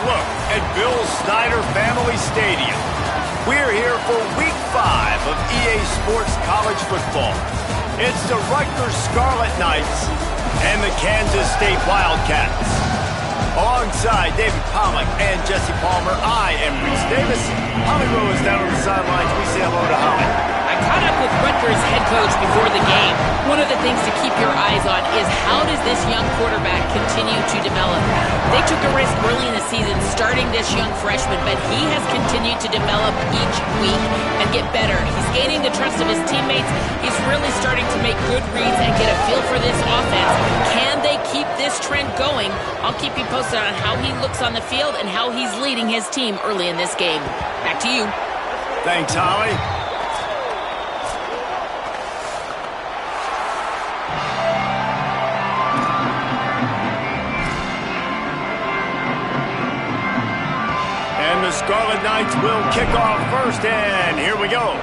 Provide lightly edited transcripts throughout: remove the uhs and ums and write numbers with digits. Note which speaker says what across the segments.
Speaker 1: look at Bill Snyder Family Stadium. We're here for Week 5 of EA Sports College Football. It's the Rutgers Scarlet Knights and the Kansas State Wildcats. Alongside David Pollack and Jesse Palmer, I am Reese Davis. Holly Rowe is down on the sidelines. We say hello to Holly.
Speaker 2: I caught up with Rutgers head coach before the game. One of the things to keep your eyes on is how does this young quarterback continue to develop? They took a risk early in the season starting this young freshman, but he has continued to develop each week and get better. He's gaining the trust of his teammates. He's really starting to make good reads and get a feel for this offense. Can they keep this trend going? I'll keep you posted on how he looks on the field and how he's leading his team early in this game. Back to you.
Speaker 1: Thanks, Holly. And the Scarlet Knights will kick off first, and here we go.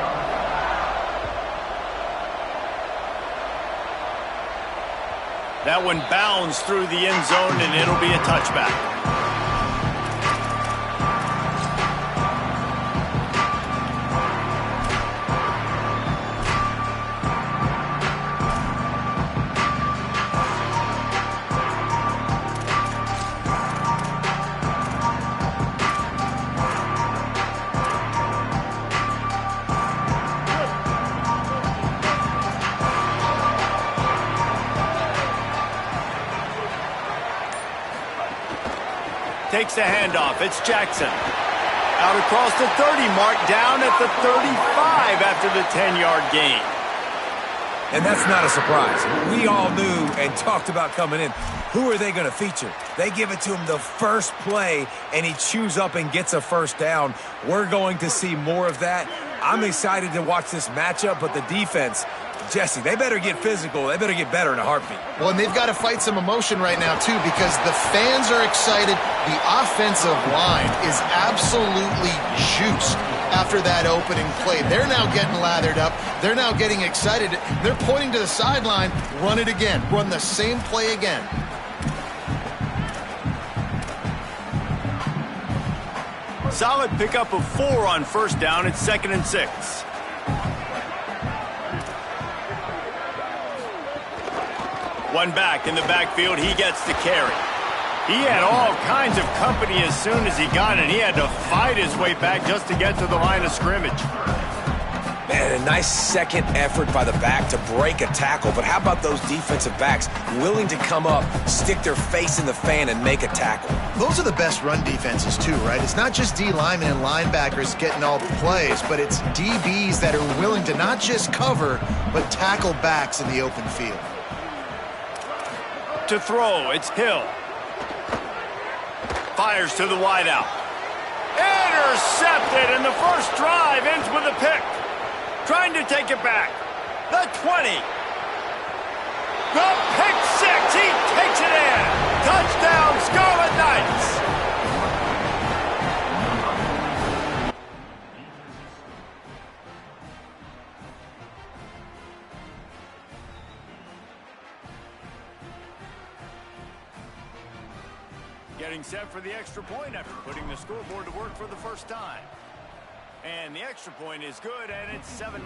Speaker 1: That one bounds through the end zone, and it'll be a touchback. Takes the handoff. It's Jackson. Out across the 30 mark, down at the 35 after the 10-yard gain.
Speaker 3: And that's not a surprise. We all knew and talked about coming in. Who are they going to feature? They give it to him the first play, and he chews up and gets a first down. We're going to see more of that. I'm excited to watch this matchup, but the defense, Jesse, they better get physical. They better get better in a heartbeat.
Speaker 4: Well, and they've got to fight some emotion right now, too, because the fans are excited. The offensive line is absolutely juiced after that opening play. They're now getting lathered up. They're now getting excited. They're pointing to the sideline. Run it again. Run the same play again.
Speaker 1: Solid pickup of 4 on first down. It's 2nd and 6. One back in the backfield. He gets the carry. He had all kinds of company as soon as he got it. He had to fight his way back just to get to the line of scrimmage.
Speaker 3: Man, a nice second effort by the back to break a tackle. But how about those defensive backs willing to come up, stick their face in the fan, and make a tackle?
Speaker 4: Those are the best run defenses, too, right? It's not just D linemen and linebackers getting all the plays, but it's DBs that are willing to not just cover, but tackle backs in the open field.
Speaker 1: To throw, it's Hill. Fires to the wideout. Intercepted, and the first drive ends with a pick. Trying to take it back. The 20. The pick 6. He takes it in. Touchdown, Scarlet Knights. Getting set for the extra point after putting the scoreboard to work for the first time. And the extra point is good, and it's 7-0.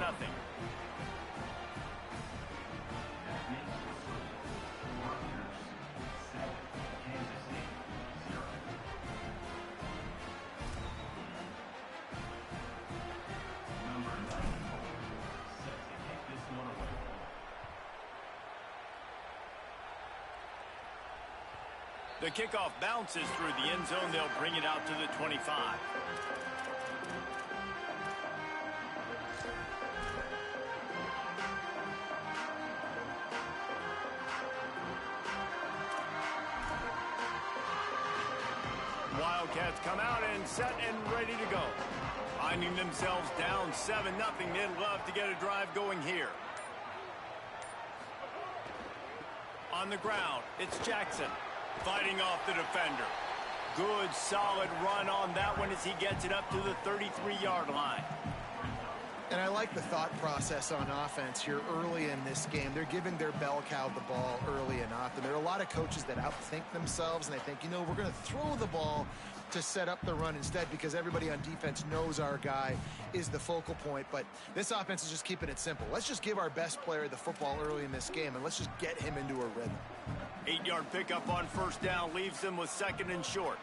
Speaker 1: The kickoff bounces through the end zone. They'll bring it out to the 25. Wildcats come out and set and ready to go. Finding themselves down 7-0. They'd love to get a drive going here. On the ground, it's Jackson. Fighting off the defender. Good, solid run on that one as he gets it up to the 33-yard line.
Speaker 4: And I like the thought process on offense here early in this game. They're giving their bell cow the ball early enough, and there are a lot of coaches that outthink themselves, and they think, you know, we're going to throw the ball to set up the run instead because everybody on defense knows our guy is the focal point. But this offense is just keeping it simple. Let's just give our best player the football early in this game, and let's just get him into a rhythm.
Speaker 1: 8-yard pickup on first down leaves them with 2nd and short.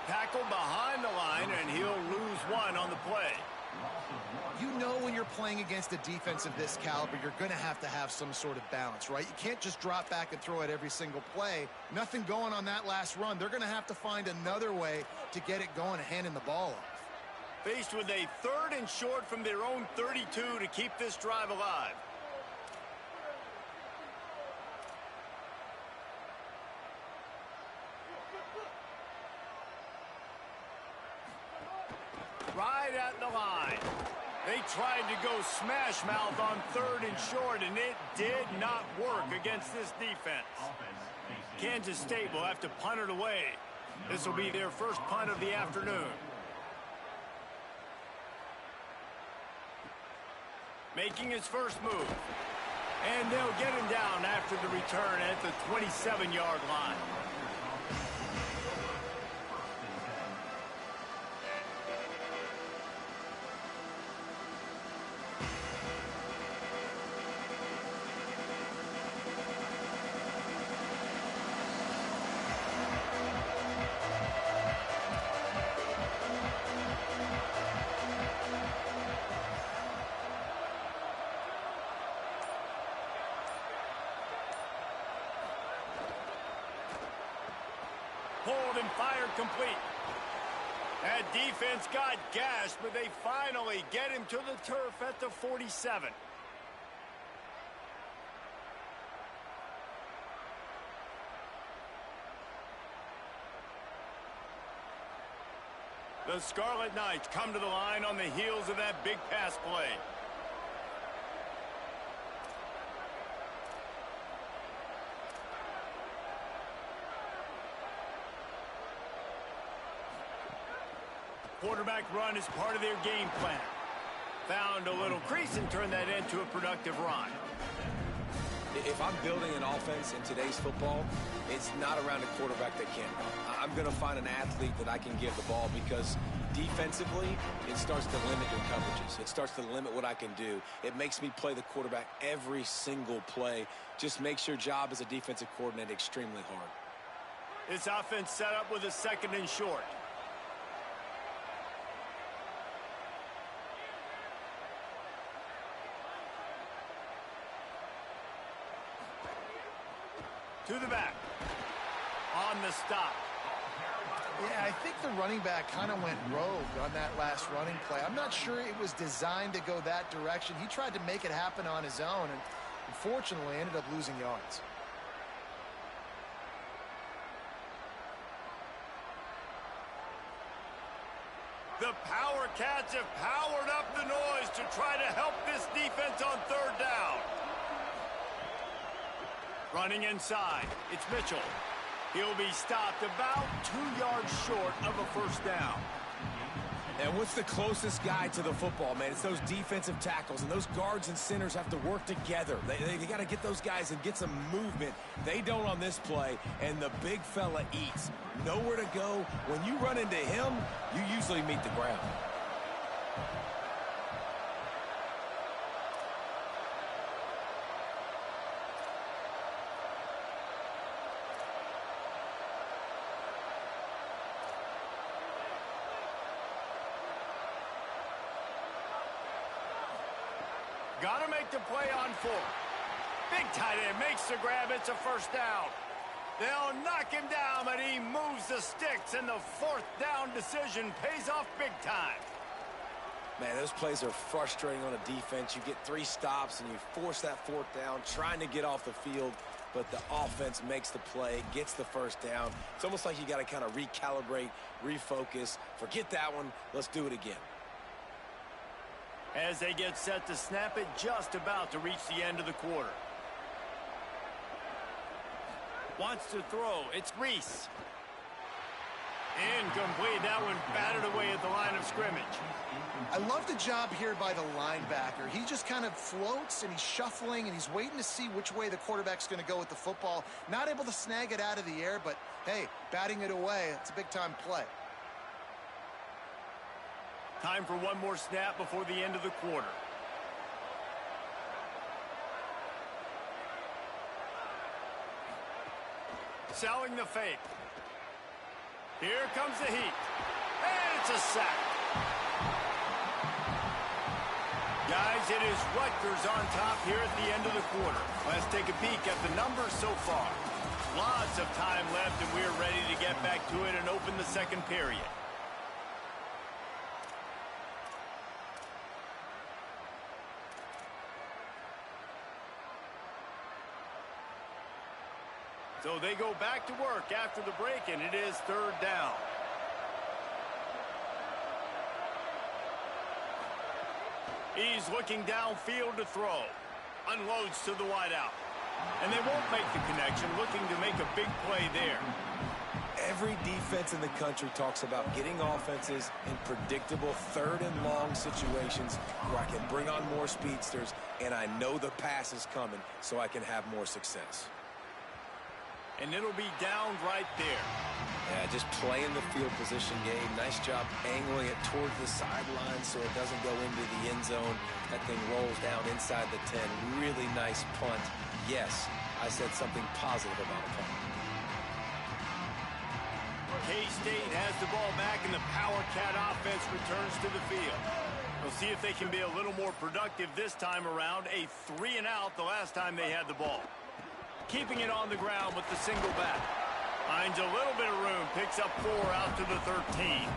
Speaker 1: Tackle behind the line, and he'll lose 1 on the play.
Speaker 4: You know when you're playing against a defense of this caliber, you're going to have some sort of balance, right? You can't just drop back and throw it every single play. Nothing going on that last run. They're going to have to find another way to get it going and handing the ball off.
Speaker 1: Faced with a 3rd and short from their own 32 to keep this drive alive. Right at the line. They tried to go smash mouth on 3rd and short, and it did not work against this defense. Kansas State will have to punt it away. This will be their first punt of the afternoon. Making his first move. And they'll get him down after the return at the 27-yard line. Pulled and fired complete. That defense got gashed, but they finally get him to the turf at the 47. The Scarlet Knights come to the line on the heels of that big pass play. Quarterback run is part of their game plan. Found a little crease and turned that into a productive run.
Speaker 3: If I'm building an offense in today's football, it's not around a quarterback that can't run. I'm going to find an athlete that I can give the ball because defensively, it starts to limit your coverages. It starts to limit what I can do. It makes me play the quarterback every single play. Just makes your job as a defensive coordinator extremely hard.
Speaker 1: This offense set up with a 2nd and short. To the back. On the stop.
Speaker 4: Yeah, I think the running back kind of went rogue on that last running play. I'm not sure it was designed to go that direction. He tried to make it happen on his own and unfortunately ended up losing yards.
Speaker 1: The Power Cats have powered up the noise to try to help this defense on 3rd down. Running inside, it's Mitchell. He'll be stopped about 2 yards short of a first down.
Speaker 3: And what's the closest guy to the football, man? It's those defensive tackles, and those guards and centers have to work together. They got to get those guys and get some movement. They don't on this play, and the big fella eats. Nowhere to go. When you run into him, you usually meet the ground.
Speaker 1: Got to make the play on 4th. Big tight end makes the grab. It's a first down. They'll knock him down, but he moves the sticks, and the 4th down decision pays off big time.
Speaker 3: Man, those plays are frustrating on a defense. You get 3 stops, and you force that 4th down, trying to get off the field, but the offense makes the play, gets the first down. It's almost like you got to kind of recalibrate, refocus. Forget that one. Let's do it again.
Speaker 1: As they get set to snap it, just about to reach the end of the quarter. Wants to throw. It's Reese. Incomplete. That one batted away at the line of scrimmage.
Speaker 4: I love the job here by the linebacker. He just kind of floats, and he's shuffling, and he's waiting to see which way the quarterback's going to go with the football. Not able to snag it out of the air, but, hey, batting it away, it's a big-time play.
Speaker 1: Time for one more snap before the end of the quarter. Selling the fake. Here comes the heat. And it's a sack. Guys, it is Rutgers on top here at the end of the quarter. Let's take a peek at the numbers so far. Lots of time left, and we're ready to get back to it and open the second period. So they go back to work after the break, and it is third down. He's looking downfield to throw. Unloads to the wideout. And they won't make the connection, looking to make a big play there.
Speaker 3: Every defense in the country talks about getting offenses in predictable third and long situations where I can bring on more speedsters, and I know the pass is coming, so I can have more success.
Speaker 1: And it'll be down right there.
Speaker 3: Yeah, just playing the field position game. Nice job angling it towards the sideline so it doesn't go into the end zone. That thing rolls down inside the 10. Really nice punt. Yes, I said something positive about a punt.
Speaker 1: K-State has the ball back, and the Power Cat offense returns to the field. We'll see if they can be a little more productive this time around. A 3-and-out the last time they had the ball. Keeping it on the ground with the single back. Finds a little bit of room. Picks up 4 out to the 13.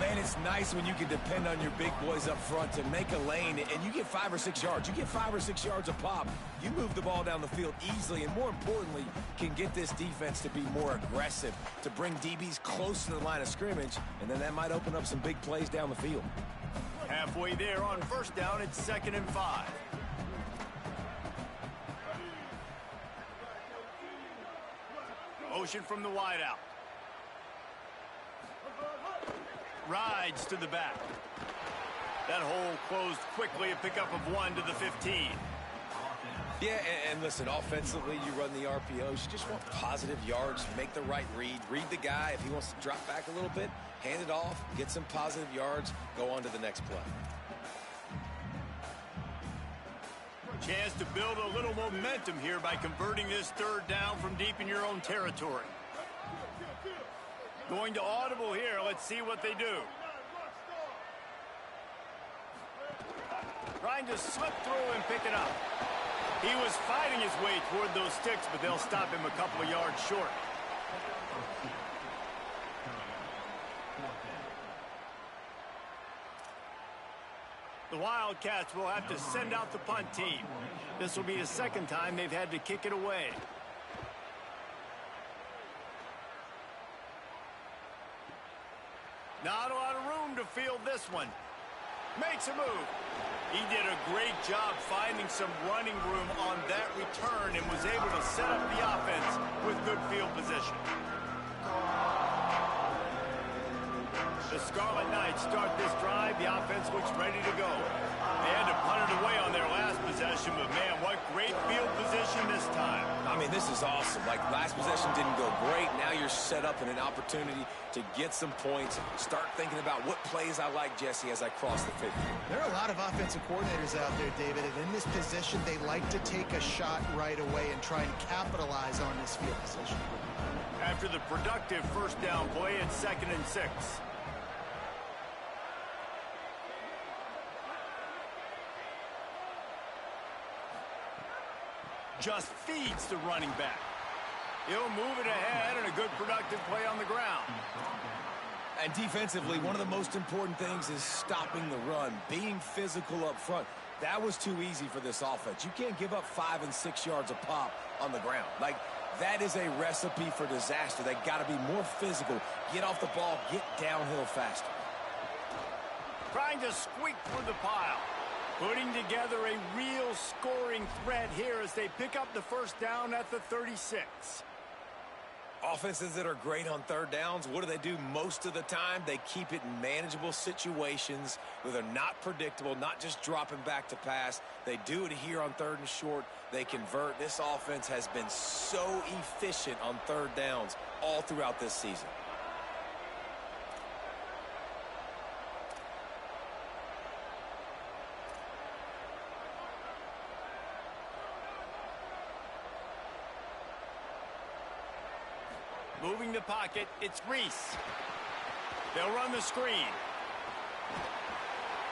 Speaker 3: Man, it's nice when you can depend on your big boys up front to make a lane, and you get 5 or 6 yards. You get 5 or 6 yards a pop. You move the ball down the field easily, and more importantly, can get this defense to be more aggressive, to bring DBs close to the line of scrimmage, and then that might open up some big plays down the field.
Speaker 1: Halfway there on first down, it's 2nd and 5. Motion from the wideout. Rides to the back. That hole closed quickly, a pickup of 1 to the 15.
Speaker 3: Yeah, and listen, offensively, you run the RPOs. You just want positive yards, make the right read. Read the guy. If he wants to drop back a little bit, hand it off, get some positive yards, go on to the next play.
Speaker 1: Chance to build a little momentum here by converting this third down from deep in your own territory. Going to audible here. Let's see what they do. Trying to slip through and pick it up. He was fighting his way toward those sticks, but they'll stop him a couple of yards short. The Wildcats will have to send out the punt team. This will be the second time they've had to kick it away. Not a lot of room to field this one. Makes a move. He did a great job finding some running room on that return and was able to set up the offense with good field position. The Scarlet Knights start this drive. The offense looks ready to go. They had to punt it away on their last possession, but man, what great field position this time.
Speaker 3: I mean, this is awesome. Like, last possession didn't go great. Now you're set up in an opportunity to get some points. Start thinking about what plays I like, Jesse, as I cross the 50.
Speaker 4: There are a lot of offensive coordinators out there, David, and in this position, they like to take a shot right away and try and capitalize on this field position.
Speaker 1: After the productive first down play, it's 2nd and 6. Just feeds the running back. He'll move it ahead, and a good productive play on the ground.
Speaker 3: And defensively, one of the most important things is stopping the run, being physical up front. That was too easy for this offense. You can't give up 5 and 6 yards a pop on the ground. Like, that is a recipe for disaster. They got to be more physical, get off the ball, get downhill faster.
Speaker 1: Trying to squeak through the pile. Putting together a real scoring threat here as they pick up the first down at the 36.
Speaker 3: Offenses that are great on third downs, what do most of the time? They keep it in manageable situations where they're not predictable, not just dropping back to pass. They do it here on third and short. They convert. This offense has been so efficient on third downs all throughout this season.
Speaker 1: Moving the pocket, it's Reese. They'll run the screen.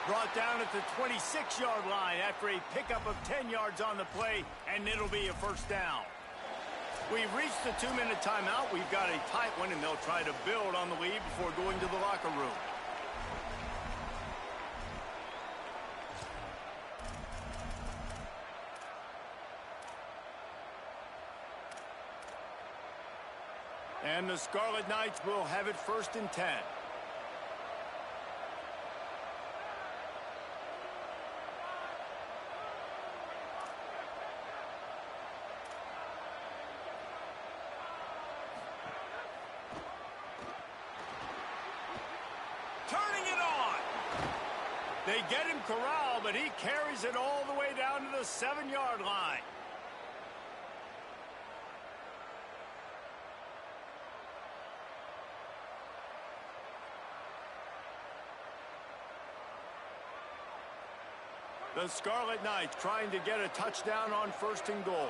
Speaker 1: Brought down at the 26-yard line after a pickup of 10 yards on the play, and it'll be a first down. We've reached the 2-minute timeout. We've got a tight one, and they'll try to build on the lead before going to the locker room. And the Scarlet Knights will have it 1st and 10. Turning it on. They get him corralled, but he carries it all the way down to the 7-yard line. The Scarlet Knights trying to get a touchdown on 1st and goal.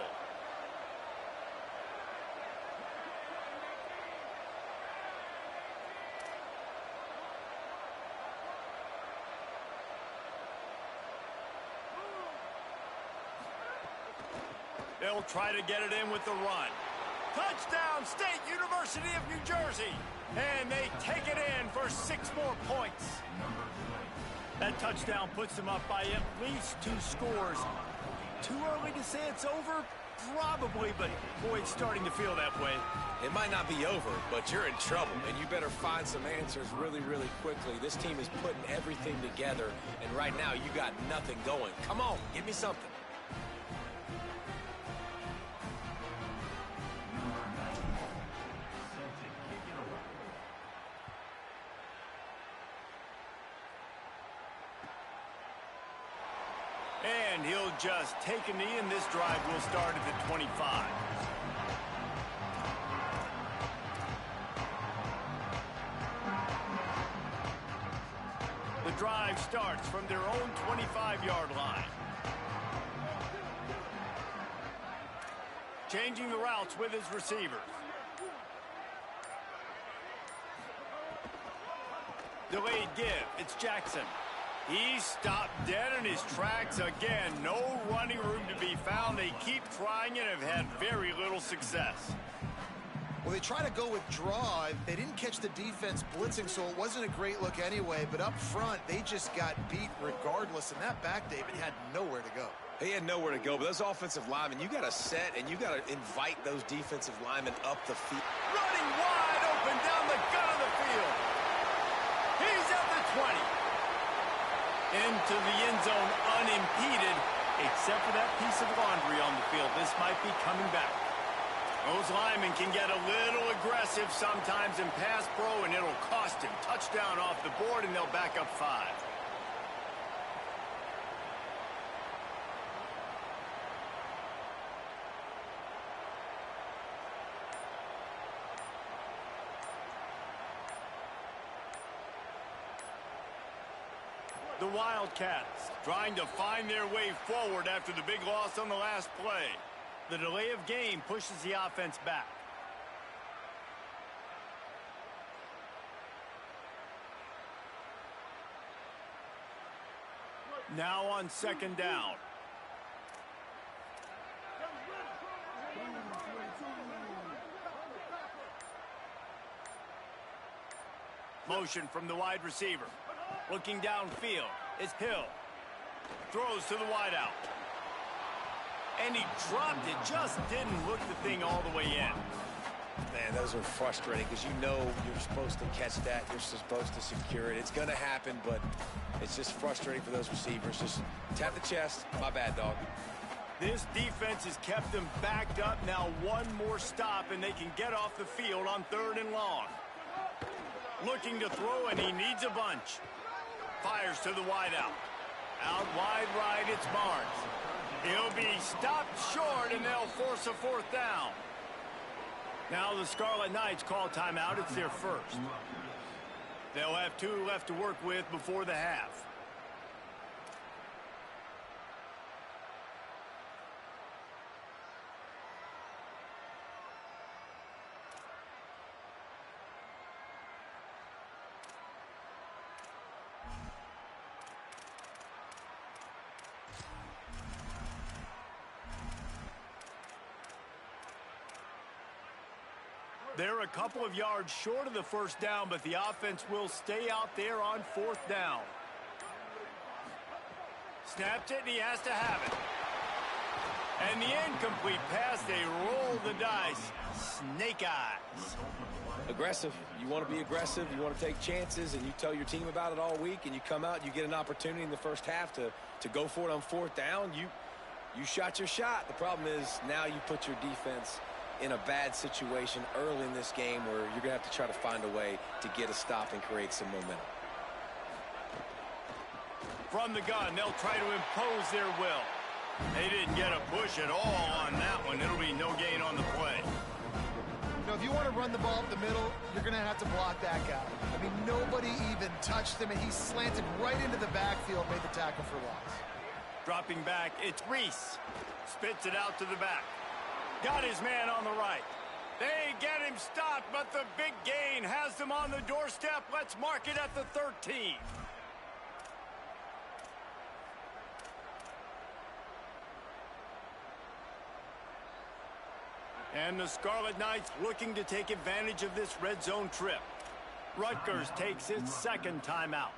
Speaker 1: They'll try to get it in with the run. Touchdown, State University of New Jersey. And they take it in for 6 more points. That touchdown puts them up by at least 2 scores. Too early to say it's over? Probably, but boy, it's starting to feel that way.
Speaker 3: It might not be over, but you're in trouble, and you better find some answers really, really quickly. This team is putting everything together, and right now you got nothing going. Come on, give me something.
Speaker 1: And he'll just take a knee, and this drive will start at the 25. The drive starts from their own 25-yard line. Changing the routes with his receivers. Delayed give. It's Jackson. He stopped dead in his tracks again. No running room to be found. They keep trying and have had very little success.
Speaker 4: Well, they try to go with draw. They didn't catch the defense blitzing, so it wasn't a great look anyway. But up front, they just got beat regardless. And that back, David, had nowhere to go.
Speaker 3: He had nowhere to go, but those offensive linemen, you got to set and you got to invite those defensive linemen up the field.
Speaker 1: Running wide open down the gut of the field. He's at the 20. Into the end zone unimpeded, except for that piece of laundry on the field. This might be coming back. Those linemen can get a little aggressive sometimes in pass pro, and it'll cost him. Touchdown off the board, and they'll back up 5. The Wildcats trying to find their way forward after the big loss on the last play. The delay of game pushes the offense back. Now on 2nd down. Motion from the wide receiver. Looking downfield, it's Hill. Throws to the wideout. And he dropped it, just didn't look the thing all the way in.
Speaker 3: Man, those are frustrating because you know you're supposed to catch that. You're supposed to secure it. It's going to happen, but it's just frustrating for those receivers. Just tap the chest. My bad, dog.
Speaker 1: This defense has kept them backed up. Now one more stop, and they can get off the field on 3rd and long. Looking to throw, and he needs a bunch. Fires to the wideout. Out wide right, it's Barnes. He'll be stopped short, and they'll force a 4th down. Now the Scarlet Knights call timeout. It's their first. They'll have 2 left to work with before the half. They're a couple of yards short of the 1st down, but the offense will stay out there on 4th down. Snapped it, and he has to have it. And the incomplete pass, they roll the dice. Snake eyes.
Speaker 3: Aggressive. You want to be aggressive. You want to take chances, and you tell your team about it all week, and you come out and you get an opportunity in the 1st half to go for it on 4th down. You shot your shot. The problem is now you put your defense in a bad situation early in this game where you're going to have to try to find a way to get a stop and create some momentum.
Speaker 1: From the gun, they'll try to impose their will. They didn't get a push at all on that one. It'll be no gain on the play.
Speaker 4: You know, if you want to run the ball up the middle, you're going to have to block that guy. I mean, nobody even touched him, and he slanted right into the backfield, made the tackle for loss.
Speaker 1: Dropping back, it's Reese. Spits it out to the back. Got his man on the right. They get him stopped, but the big gain has them on the doorstep. Let's mark it at the 13. And the Scarlet Knights looking to take advantage of this red zone trip. Rutgers takes its 2nd timeout.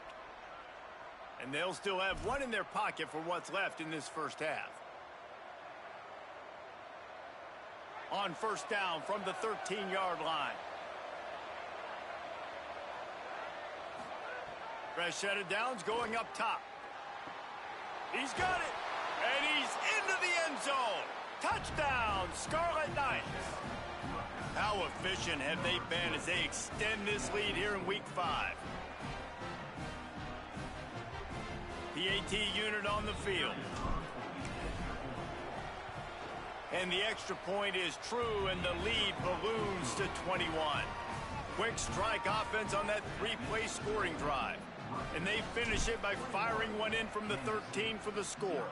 Speaker 1: And they'll still have 1 in their pocket for what's left in this 1st half. On 1st down from the 13-yard line. Fresh set of downs going up top. He's got it, and he's into the end zone. Touchdown, Scarlet Knights. How efficient have they been as they extend this lead here in Week 5? PAT unit on the field. And the extra point is true, and the lead balloons to 21. Quick strike offense on that 3-play scoring drive. And they finish it by firing one in from the 13 for the score.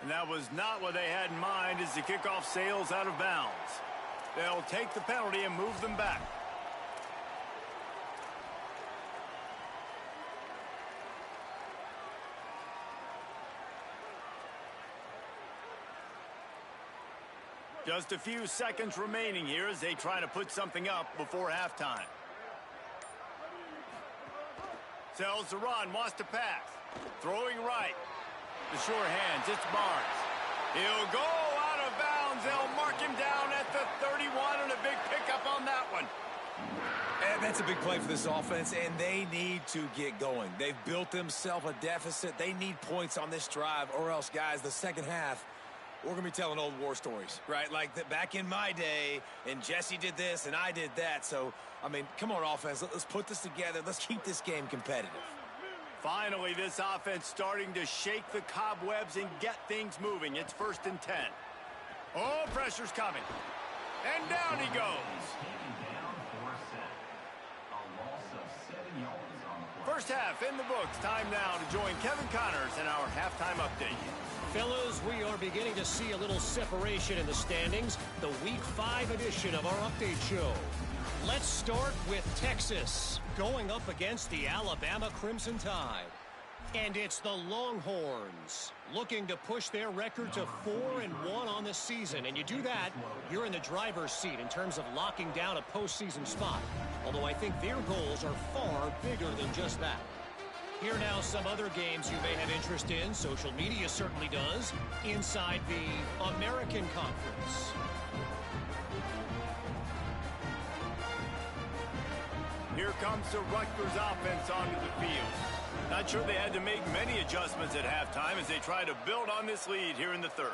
Speaker 1: And that was not what they had in mind as the kickoff sails out of bounds. They'll take the penalty and move them back. Just a few seconds remaining here as they try to put something up before halftime. Sells the run, wants to pass. Throwing right. The sure hands, it's Barnes. He'll go out of bounds. They'll mark him down at the 31, and a big pickup on that one.
Speaker 3: And that's a big play for this offense, and they need to get going. They've built themselves a deficit. They need points on this drive, or else, guys, the 2nd half, we're going to be telling old war stories, right? Like back in my day, and Jesse did this, and I did that. So, I mean, come on, offense. Let's put this together. Let's keep this game competitive.
Speaker 1: Finally, this offense starting to shake the cobwebs and get things moving. It's 1st and 10. Oh, pressure's coming. And down he goes. First half in the books. Time now to join Kevin Connors in our halftime update.
Speaker 5: Fellas, we are beginning to see a little separation in the standings. The Week 5 edition of our update show. Let's start with Texas going up against the Alabama Crimson Tide. And it's the Longhorns looking to push their record to 4-1 on the season. And you do that, you're in the driver's seat in terms of locking down a postseason spot. Although I think their goals are far bigger than just that. Here now some other games you may have interest in. Social media certainly does. Inside the American Conference.
Speaker 1: Here comes the Rutgers offense onto the field. Not sure they had to make many adjustments at halftime as they try to build on this lead here in the third.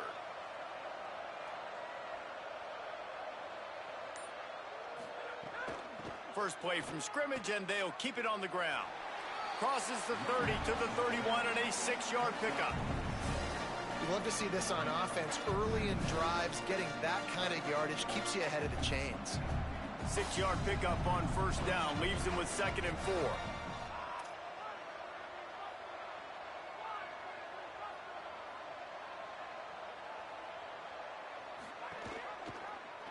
Speaker 1: First play from scrimmage, and they'll keep it on the ground. Crosses the 30 to the 31 and a 6-yard pickup.
Speaker 4: You love to see this on offense. Early in drives, getting that kind of yardage keeps you ahead of the chains.
Speaker 1: 6-yard pickup on first down leaves them with 2nd and 4.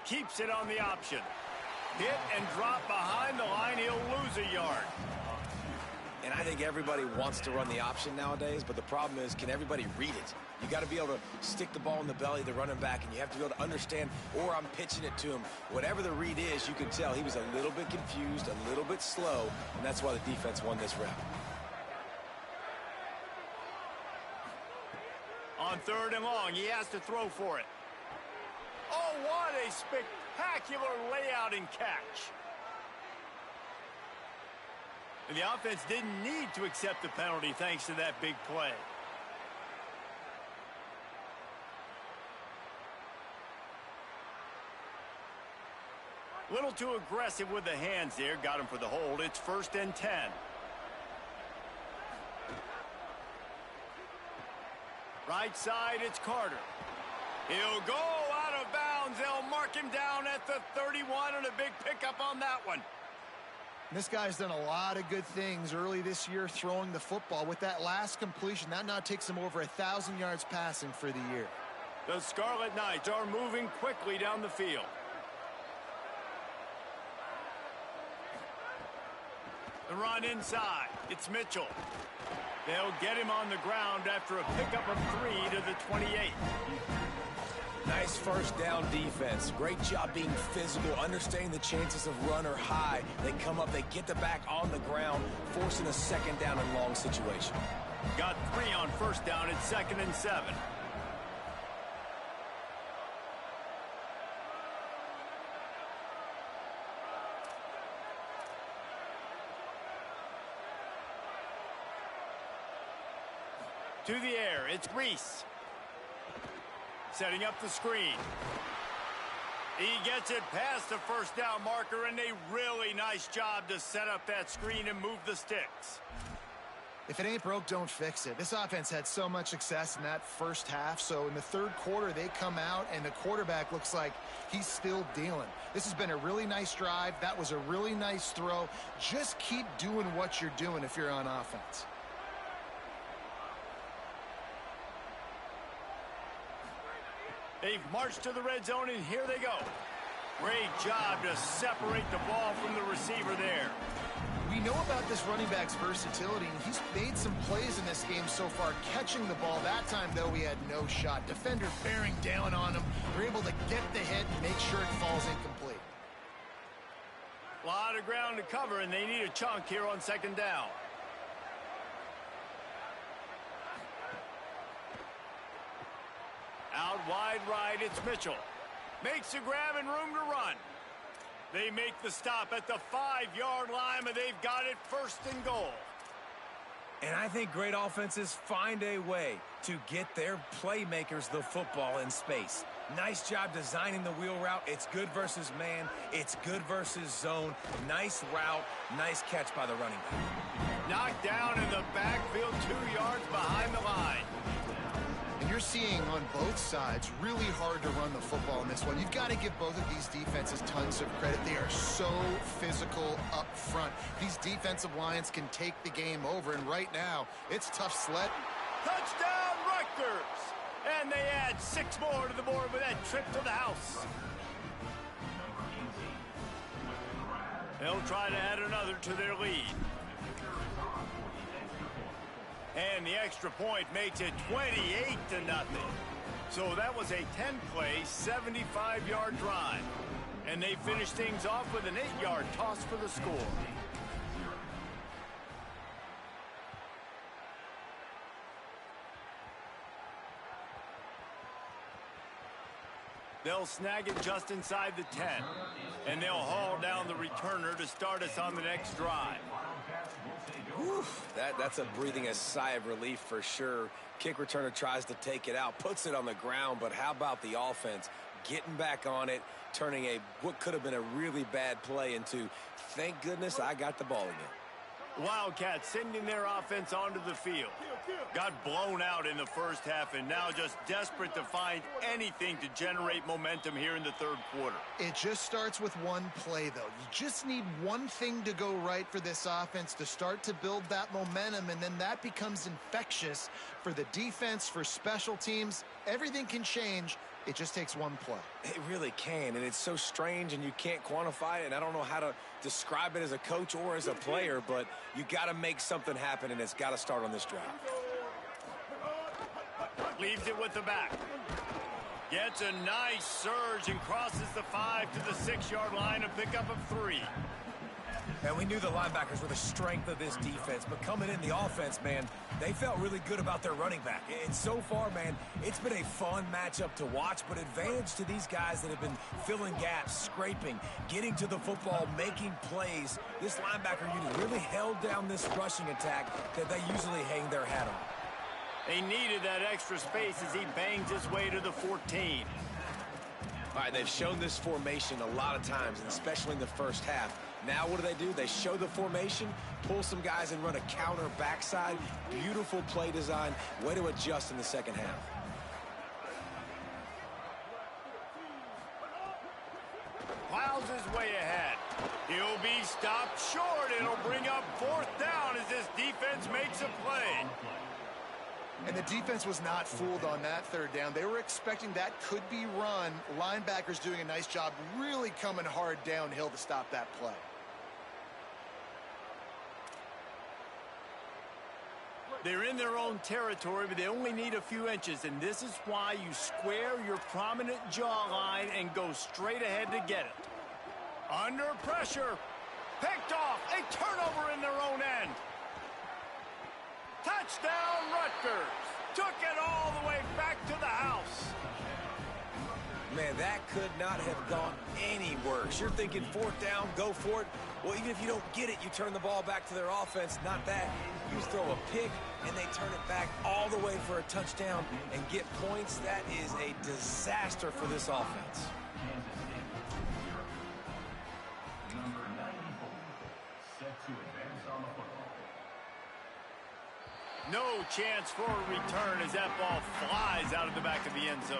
Speaker 1: Keeps it on the option. Hit and drop behind the line. He'll lose a yard.
Speaker 3: And I think everybody wants to run the option nowadays, but the problem is, can everybody read it? You got to be able to stick the ball in the belly of the running back, and you have to be able to understand, or I'm pitching it to him. Whatever the read is, you can tell he was a little bit confused, a little bit slow, and that's why the defense won this round.
Speaker 1: On 3rd and long, he has to throw for it. Oh, what a spectacular layout and catch. And the offense didn't need to accept the penalty thanks to that big play. A little too aggressive with the hands there. Got him for the hold. It's 1st and 10. Right side, it's Carter. He'll go out of bounds. They'll mark him down at the 31, and a big pickup on that one.
Speaker 4: This guy's done a lot of good things early this year throwing the football. With that last completion, that now takes him over 1,000 yards passing for the year.
Speaker 1: The Scarlet Knights are moving quickly down the field. The run inside. It's Mitchell. They'll get him on the ground after a pickup of 3 to the 28.
Speaker 3: Nice first down defense. Great job being physical, understanding the chances of run are high. They come up, they get the back on the ground, forcing a 2nd down and long situation.
Speaker 1: Got 3 on first down at 2nd and 7. To the air, it's Reese. Setting up the screen. He gets it past the first down marker, and a really nice job to set up that screen and move the sticks.
Speaker 4: If it ain't broke, don't fix it. This offense had so much success in that first half, so in the third quarter, they come out, and the quarterback looks like he's still dealing. This has been a really nice drive. That was a really nice throw. Just keep doing what you're doing if you're on offense.
Speaker 1: They've marched to the red zone, and here they go. Great job to separate the ball from the receiver there.
Speaker 4: We know about this running back's versatility, and he's made some plays in this game so far, catching the ball. That time, though, he had no shot. Defender bearing down on him. They're able to get the hit and make sure it falls incomplete.
Speaker 1: A lot of ground to cover, and they need a chunk here on 2nd down. Out wide right, it's Mitchell. Makes a grab and room to run. They make the stop at the 5-yard line, but they've got it 1st and goal.
Speaker 3: And I think great offenses find a way to get their playmakers the football in space. Nice job designing the wheel route. It's good versus man. It's good versus zone. Nice route. Nice catch by the running back.
Speaker 1: Knocked down in the backfield, 2 yards behind the line.
Speaker 4: And you're seeing on both sides really hard to run the football in this one. You've got to give both of these defenses tons of credit. They are so physical up front. These defensive lines can take the game over, and right now, it's tough sled.
Speaker 1: Touchdown, Rutgers! And they add 6 more to the board with that trip to the house. They'll try to add another to their lead. And the extra point makes it 28-0. So that was a 10-play, 75-yard drive. And they finish things off with an 8-yard toss for the score. They'll snag it just inside the 10. And they'll haul down the returner to start us on the next drive.
Speaker 3: Whew, that's a breathing a sigh of relief for sure. Kick returner tries to take it out, puts it on the ground, but how about the offense getting back on it, turning what could have been a really bad play into, thank goodness I got the ball again.
Speaker 1: Wildcats sending their offense onto the field. Got blown out in the first half and now just desperate to find anything to generate momentum here in the third quarter.
Speaker 4: It just starts with one play, though. You just need one thing to go right for this offense to start to build that momentum, and then that becomes infectious for the defense, for special teams. Everything can change. It just takes one play.
Speaker 3: It really can, and it's so strange, and you can't quantify it, and I don't know how to describe it as a coach or as a player, but you got to make something happen, and it's got to start on this drive.
Speaker 1: Leaves it with the back. Gets a nice surge and crosses the 5 to the 6-yard line, a pickup of 3.
Speaker 3: And we knew the linebackers were the strength of this defense, but coming in the offense, man, they felt really good about their running back. And so far, man, it's been a fun matchup to watch, but advantage to these guys that have been filling gaps, scraping, getting to the football, making plays. This linebacker unit really held down this rushing attack that they usually hang their hat on.
Speaker 1: They needed that extra space as he bangs his way to the 14.
Speaker 3: All right, they've shown this formation a lot of times, and especially in the first half. Now what do? They show the formation, pull some guys and run a counter backside. Beautiful play design. Way to adjust in the second half.
Speaker 1: Plows his way ahead. He'll be stopped short. It'll bring up 4th down as this defense makes a play.
Speaker 4: And the defense was not fooled on that 3rd down. They were expecting that could be run. Linebackers doing a nice job really coming hard downhill to stop that play.
Speaker 1: They're in their own territory, but they only need a few inches, and this is why you square your prominent jawline and go straight ahead to get it. Under pressure. Picked off. A turnover in their own end. Touchdown, Rutgers. Took it all the way back to the house.
Speaker 3: Man, that could not have gone any worse. You're thinking 4th down, go for it. Well, even if you don't get it, you turn the ball back to their offense. Not that. You just throw a pick, and they turn it back all the way for a touchdown and get points. That is a disaster for this offense.
Speaker 1: No chance for a return as that ball flies out of the back of the end zone.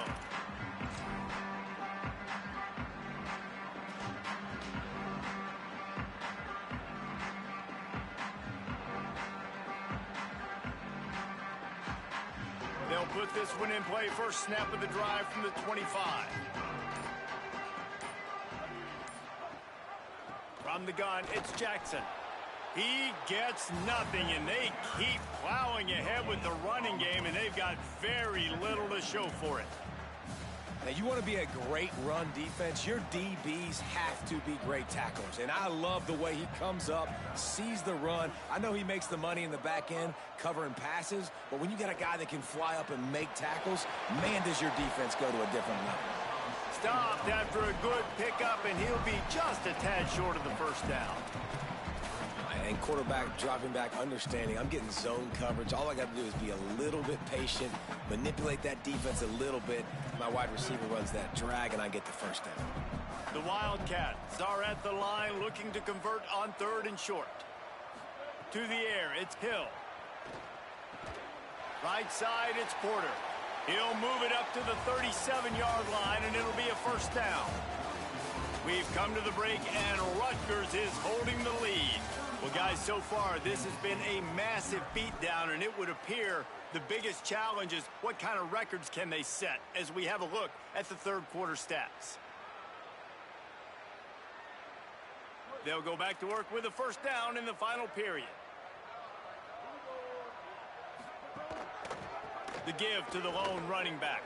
Speaker 1: They'll put this one in play. First snap of the drive from the 25. From the gun, it's Jackson. He gets nothing, and they keep plowing ahead with the running game, and they've got very little to show for it.
Speaker 3: Now, you want to be a great run defense, your DBs have to be great tacklers. And I love the way he comes up, sees the run. I know he makes the money in the back end covering passes, but when you got a guy that can fly up and make tackles, man, does your defense go to a different level.
Speaker 1: Stopped after a good pickup, and he'll be just a tad short of the first down.
Speaker 3: And quarterback dropping back, understanding I'm getting zone coverage. All I got to do is be a little bit patient, manipulate that defense a little bit. My wide receiver runs that drag, and I get the first down.
Speaker 1: The Wildcats are at the line looking to convert on 3rd and short. To the air, it's Hill. Right side, it's Porter. He'll move it up to the 37-yard line, and it'll be a first down. We've come to the break, and Rutgers is holding the lead. Well, guys, so far, this has been a massive beatdown, and it would appear the biggest challenge is what kind of records can they set as we have a look at the third quarter stats. They'll go back to work with a first down in the final period. The give to the lone running back.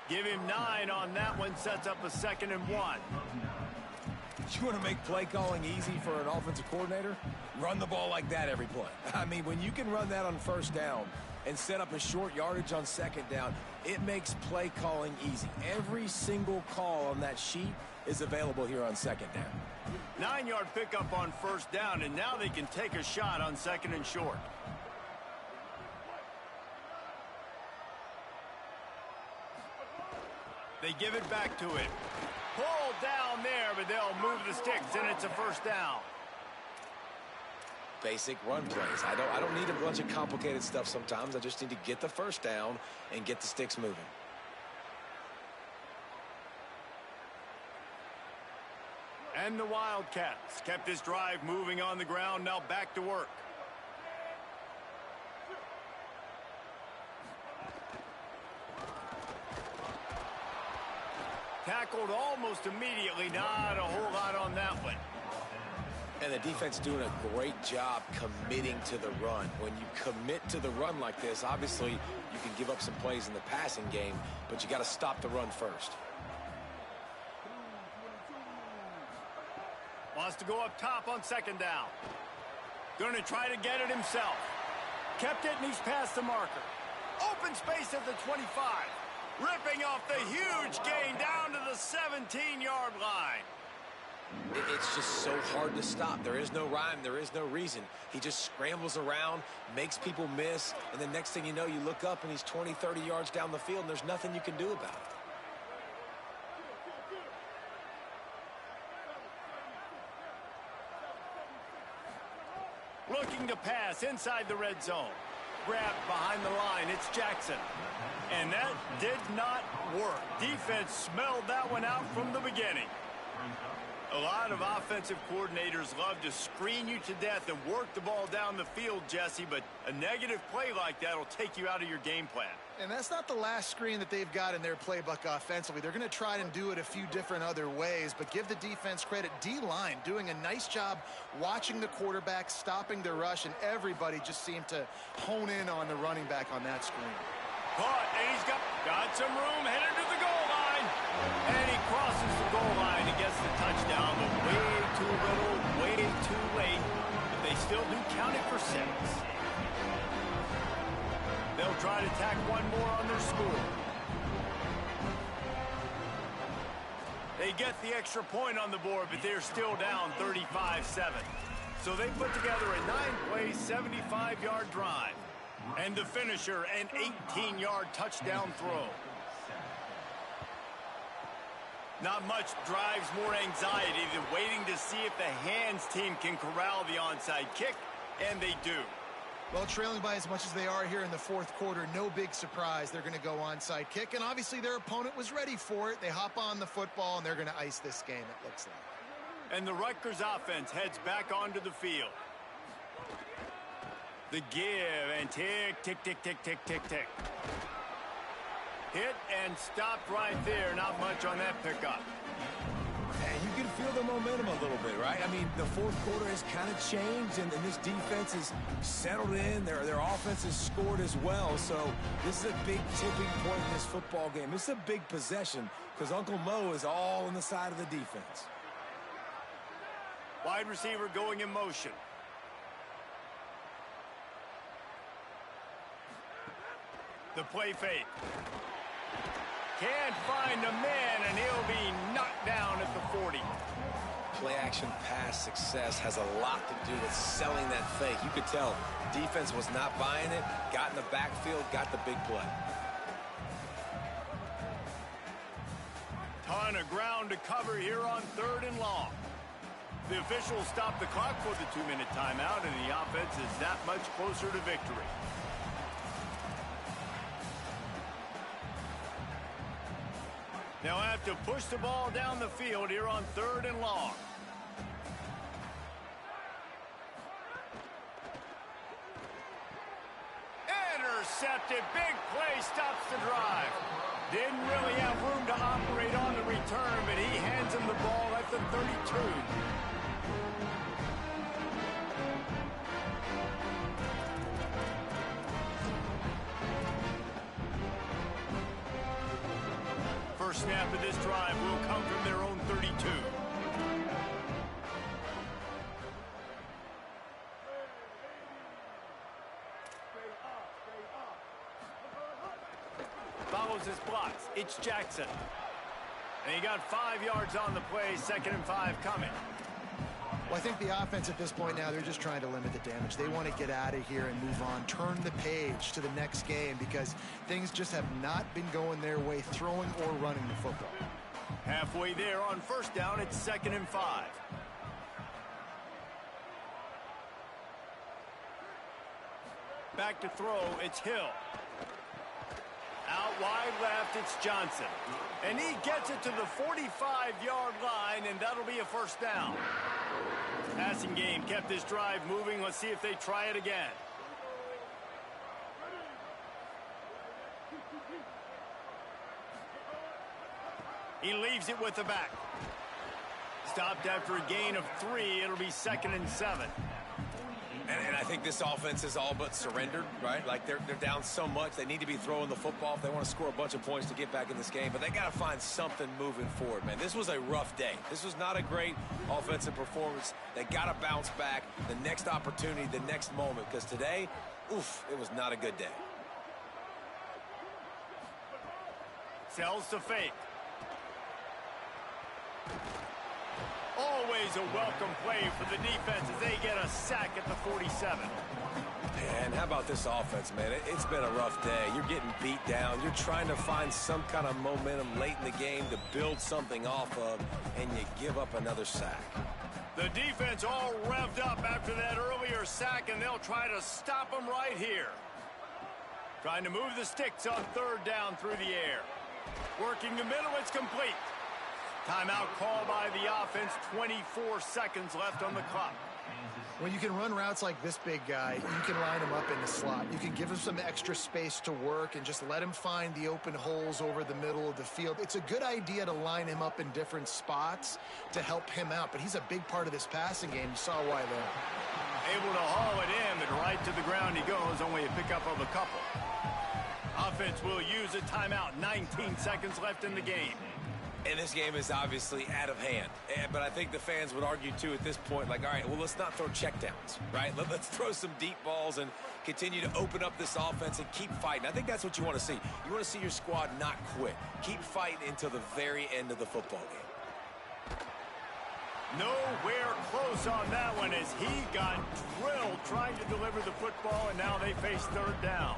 Speaker 1: Give him 9 on that one, sets up a 2nd and 1.
Speaker 3: You want to make play calling easy for an offensive coordinator? Run the ball like that every play. I mean, when you can run that on first down and set up a short yardage on second down, it makes play calling easy. Every single call on that sheet is available here on second down.
Speaker 1: 9-yard pickup on first down, and now they can take a shot on second and short. They give it back to him. Pulled down there, but they'll move the sticks, and it's a first down.
Speaker 3: Basic run plays. I don't need a bunch of complicated stuff sometimes. I just need to get the first down and get the sticks moving.
Speaker 1: And the Wildcats kept this drive moving on the ground. Now back to work. Tackled almost immediately. Not a whole lot on that one.
Speaker 3: And the defense doing a great job committing to the run. When you commit to the run like this, obviously you can give up some plays in the passing game, but you got to stop the run first.
Speaker 1: Wants to go up top on second down. Going to try to get it himself. Kept it, and he's past the marker. Open space at the 25. Ripping off the huge gain down to the 17-yard line.
Speaker 3: It's just so hard to stop. There is no rhyme. There is no reason. He just scrambles around, makes people miss, and the next thing you know, you look up and he's 20, 30 yards down the field, and there's nothing you can do about it.
Speaker 1: Looking to pass inside the red zone. Grabbed behind the line. It's Jackson. And that did not work. Defense smelled that one out from the beginning. A lot of offensive coordinators love to screen you to death and work the ball down the field, Jesse, but a negative play like that will take you out of your game plan.
Speaker 4: And that's not the last screen that they've got in their playbook offensively. They're going to try and do it a few different other ways, but give the defense credit. D-line doing a nice job watching the quarterback, stopping the rush, and everybody just seemed to hone in on the running back on that screen.
Speaker 1: Caught, and he's got some room, headed to the goal line. And he crosses the goal line and gets the touchdown, but way too little, way too late. But they still do count it for 6. They'll try to tack one more on their score. They get the extra point on the board, but they're still down 35-7. So they put together a 9-play, 75-yard drive. And the finisher, an 18-yard touchdown throw. Not much drives more anxiety than waiting to see if the hands team can corral the onside kick, and they do.
Speaker 4: Well, trailing by as much as they are here in the fourth quarter, no big surprise. They're going to go onside kick, and obviously their opponent was ready for it. They hop on the football, and they're going to ice this game, it looks like.
Speaker 1: And the Rutgers offense heads back onto the field. The give, and tick, tick, tick, tick, tick, tick, tick. Hit and stopped right there. Not much on that pickup.
Speaker 3: And you can feel the momentum a little bit, right? I mean, the fourth quarter has kind of changed, and this defense is settled in. Their offense has scored as well. So this is a big tipping point in this football game. This is a big possession because Uncle Mo is all on the side of the defense.
Speaker 1: Wide receiver going in motion. The play fake. Can't find a man, and he'll be knocked down at the 40.
Speaker 3: Play action pass success has a lot to do with selling that fake. You could tell defense was not buying it, got in the backfield, got the big play.
Speaker 1: Ton of ground to cover here on 3rd and long. The officials stop the clock for the 2-minute timeout, and the offense is that much closer to victory. Now have to push the ball down the field here on 3rd and long. Intercepted. Big play stops the drive. Didn't really have room to operate on the return, but he hands him the ball at the 32. First snap of this drive will come from their own 32. follows his blocks. It's Jackson. And he got 5 yards on the play, 2nd and 5 coming.
Speaker 4: Well, I think the offense at this point now, they're just trying to limit the damage. They want to get out of here and move on, turn the page to the next game because things just have not been going their way, throwing or running the football.
Speaker 1: Halfway there on 1st down, it's 2nd and 5. Back to throw, it's Hill. Out wide left, it's Johnson. And he gets it to the 45-yard line, and that'll be a 1st down. Passing game kept this drive moving. Let's see if they try it again. He leaves it with the back. Stopped after a gain of 3. It'll be 2nd and 7.
Speaker 3: And I think this offense is all but surrendered, right? Like they're down so much, they need to be throwing the football if they want to score a bunch of points to get back in this game. But they got to find something moving forward, man. This was a rough day. This was not a great offensive performance. They got to bounce back the next opportunity, the next moment, because today, oof, it was not a good day.
Speaker 1: Sells to fake. Always a welcome play for the defense as they get a sack at the 47.
Speaker 3: And how about this offense, man? It's been a rough day. You're getting beat down. You're trying to find some kind of momentum late in the game to build something off of, and you give up another sack.
Speaker 1: The defense all revved up after that earlier sack, and they'll try to stop them right here. Trying to move the sticks on 3rd down through the air. Working the middle, it's complete. Timeout call by the offense, 24 seconds left on the clock.
Speaker 4: When you can run routes like this big guy, you can line him up in the slot. You can give him some extra space to work and just let him find the open holes over the middle of the field. It's a good idea to line him up in different spots to help him out, but he's a big part of this passing game. You saw why there.
Speaker 1: Able to haul it in, but right to the ground he goes, only a pickup of a couple. Offense will use a timeout, 19 seconds left in the game.
Speaker 3: And this game is obviously out of hand. But I think the fans would argue, too, at this point, like, all right, well, let's not throw checkdowns, right? Let's throw some deep balls and continue to open up this offense and keep fighting. I think that's what you want to see. You want to see your squad not quit. Keep fighting until the very end of the football game.
Speaker 1: Nowhere close on that one as he got drilled trying to deliver the football, and now they face 3rd down.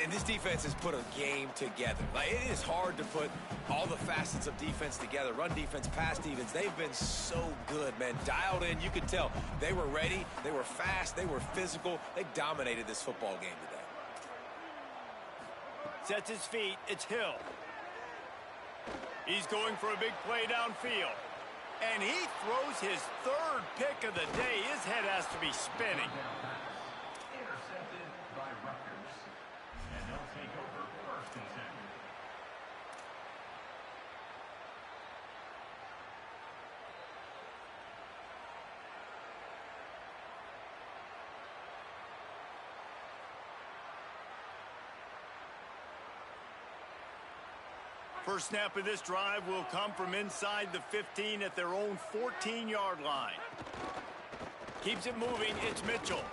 Speaker 3: And this defense has put a game together. Like, it is hard to put all the facets of defense together. Run defense, pass defense. They've been so good, man. Dialed in. You could tell they were ready. They were fast. They were physical. They dominated this football game today.
Speaker 1: Sets his feet. It's Hill. He's going for a big play downfield. And he throws his 3rd pick of the day. His head has to be spinning.
Speaker 6: Intercepted by Rutgers. And they'll take over 1st and 10.
Speaker 1: First snap of this drive will come from inside the 15 at their own 14-yard line. Keeps it moving. It's Mitchell.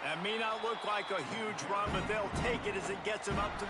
Speaker 1: That may not look like a huge run, but they'll take it as it gets him up to the